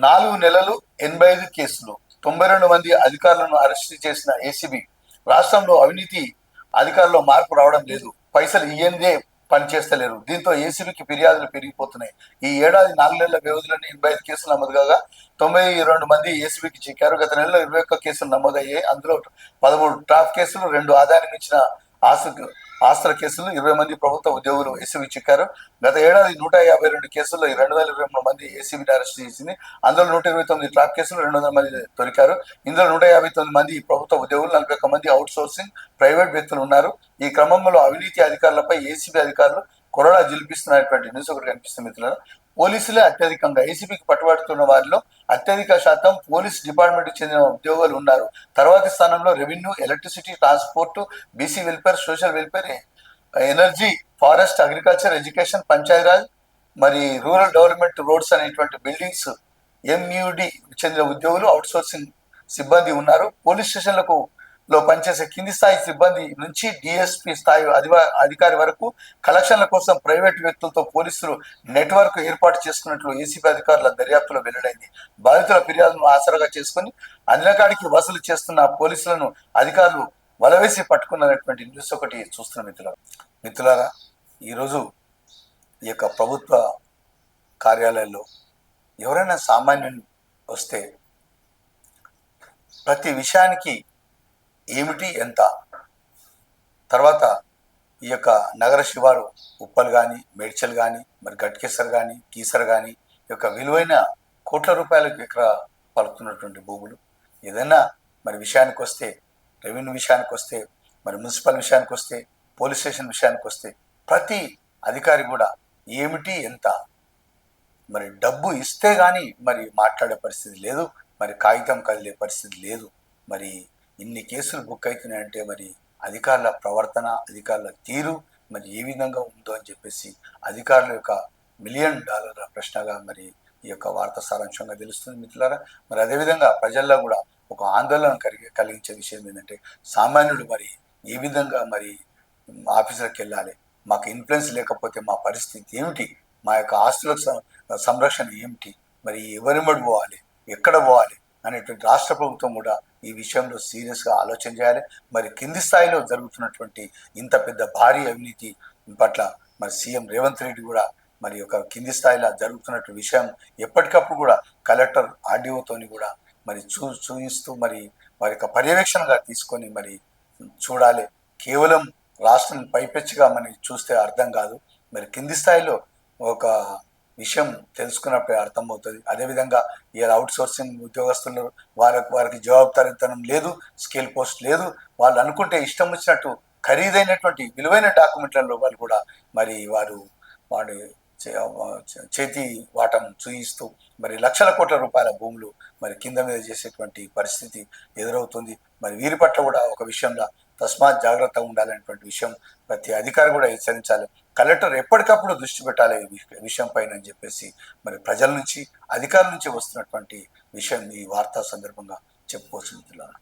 4 నెలలు 85 కేసులు 92 మంది అధికారులను అరెస్టు చేసిన ఏసీబీ. రాష్ట్రంలో అవినీతి అధికారుల్లో మార్పు రావడం లేదు. పైసలు ఇయ్యందే పని చేస్తలేరు. దీంతో ఏసీబీకి ఫిర్యాదులు పెరిగిపోతున్నాయి. ఈ ఏడాది 4 నెలల వ్యవధిలోనే 85 కేసులు నమోదు కాగా 92 మంది ఏసీబీకి చిక్కారు. గత నెలలో 21 కేసులు నమోదయ్యాయి. అందులో 13 ట్రాఫిక్ కేసులు, 2 ఆదాయానికి మించిన ఆస్తుల కేసులు, 20 మంది ప్రభుత్వ ఉద్యోగులు ఏసీబీ చిక్కారు. గత ఏడాది 152 కేసుల్లో 2023 మంది ఏసీబీని అరెస్ట్ చేసింది. అందులో 129 ట్రాఫిక్ కేసులు, 200 మంది దొరికారు. ఇందులో 159 మంది ప్రభుత్వ ఉద్యోగులు, 41 మంది అవుట్ సోర్సింగ్ ప్రైవేట్ వ్యక్తులు ఉన్నారు. ఈ క్రమంలో అవినీతి అధికారులపై ఏసీబీ అధికారులు కొరడా జిలిపిస్తున్నటువంటి న్యూస్ ఒకటి కనిపిస్తుంది మిత్రులారా. పోలీసులే అత్యధికంగా ఏసీబీకి పట్టుబడుతున్న వారిలో అత్యధిక శాతం పోలీస్ డిపార్ట్మెంట్కి చెందిన ఉద్యోగులు ఉన్నారు. తర్వాతి స్థానంలో revenue, electricity, transport, BC welfare, social welfare, energy, forest, agriculture, education, Panchayati Raj, మరి రూరల్ డెవలప్మెంట్, రోడ్స్ అనేటువంటి బిల్డింగ్స్, ఎంయూడి చెందిన ఉద్యోగులు, అవుట్ సోర్సింగ్ సిబ్బంది ఉన్నారు. పోలీస్ స్టేషన్లకు పనిచేసే కింది స్థాయి సిబ్బంది నుంచి డిఎస్పీ స్థాయి అధికారి వరకు కలెక్షన్ల కోసం ప్రైవేట్ వ్యక్తులతో పోలీసులు నెట్వర్క్ ఏర్పాటు చేసుకున్నట్లు ఏసీబీ అధికారుల దర్యాప్తులో వెల్లడైంది. బాధితుల ఫిర్యాదులను ఆసరాగా చేసుకుని అన్నికాడికి వసూలు చేస్తున్న పోలీసులను అధికారులు వలవేసి పట్టుకున్నటువంటి న్యూస్ ఒకటి చూస్తున్న మిత్రులారా, ఈరోజు ఈ యొక్క ప్రభుత్వ కార్యాలయాల్లో ఎవరైనా సామాన్యుని వస్తే ప్రతి విషయానికి ఏమిటి ఎంత, తర్వాత ఈ యొక్క నగర శివారు ఉప్పల్ కానీ, మేడ్చల్ కానీ, మరి గట్కేసర్ కానీ, కీసర్ కానీ ఈ యొక్క విలువైన కోట్ల రూపాయలకు ఎకరా పలుకుతున్నటువంటి భూములు, ఏదైనా మరి విషయానికి వస్తే, రెవెన్యూ విషయానికి వస్తే, మరి మున్సిపల్ విషయానికి వస్తే, పోలీస్ స్టేషన్ విషయానికి వస్తే ప్రతి అధికారి కూడా ఏమిటి ఎంత, మరి డబ్బు ఇస్తే కానీ మరి మాట్లాడే పరిస్థితి లేదు, మరి కాగితం కదిలే పరిస్థితి లేదు. మరి ఇన్ని కేసులు బుక్ అవుతున్నాయంటే మరి అధికారుల ప్రవర్తన, అధికారుల తీరు మరి ఏ విధంగా ఉందో అని చెప్పేసి అధికారుల యొక్క $1 మిలియన్ ప్రశ్నగా మరి ఈ యొక్క వార్త సారాంశంగా తెలుస్తుంది మిత్రులారా. మరి అదేవిధంగా ప్రజల్లో కూడా ఒక ఆందోళన కలిగించే విషయం ఏంటంటే సామాన్యుడు మరి ఏ విధంగా మరి ఆఫీసులకు వెళ్ళాలి, మాకు ఇన్ఫ్లుయెన్స్ లేకపోతే మా పరిస్థితి ఏమిటి, మా యొక్క ఆస్తులకు సంరక్షణ ఏమిటి, మరి ఎవరిమడి పోవాలి, ఎక్కడ పోవాలి అనేటువంటి రాష్ట్ర ప్రభుత్వం కూడా ఈ విషయంలో సీరియస్గా ఆలోచన చేయాలి. మరి కింది స్థాయిలో జరుగుతున్నటువంటి ఇంత పెద్ద భారీ అవినీతి పట్ల మరి సీఎం రేవంత్ రెడ్డి కూడా మరి ఒక కింది స్థాయిలో జరుగుతున్నటువంటి విషయం ఎప్పటికప్పుడు కూడా కలెక్టర్, ఆర్డీఓతోని కూడా మరి చూయిస్తూ మరి వారి యొక్క పర్యవేక్షణగా తీసుకొని మరి చూడాలి. కేవలం రాష్ట్రం పైపెచ్చిగా మనం చూస్తే అర్థం కాదు, మరి కింది స్థాయిలో ఒక విషయం తెలుసుకున్నప్పుడే అర్థమవుతుంది. అదేవిధంగా ఇలా అవుట్ సోర్సింగ్ ఉద్యోగస్తులు వారికి జవాబుదారీతనం లేదు, స్కేల్ పోస్ట్ లేదు. వాళ్ళు అనుకుంటే ఇష్టం వచ్చినట్టు ఖరీదైనటువంటి విలువైన డాక్యుమెంట్లలో వాళ్ళు కూడా మరి వారి చేతి వాటం చూయిస్తూ మరి లక్షల కోట్ల రూపాయల భూములు మరి కింద మీద చేసేటువంటి పరిస్థితి ఎదురవుతుంది. మరి వీరి పట్ల కూడా ఒక విషయంలో తస్మాత్ జాగ్రత్తగా ఉండాలనేటువంటి విషయం ప్రతి అధికారి కూడా హెచ్చరించాలి. కలెక్టర్ ఎప్పటికప్పుడు దృష్టి పెట్టాలి విషయం పైన అని చెప్పేసి మరి ప్రజల నుంచి, అధికారుల నుంచి వస్తున్నటువంటి విషయం ఈ వార్తా సందర్భంగా చెప్పుకోవచ్చు మిత్రులారా.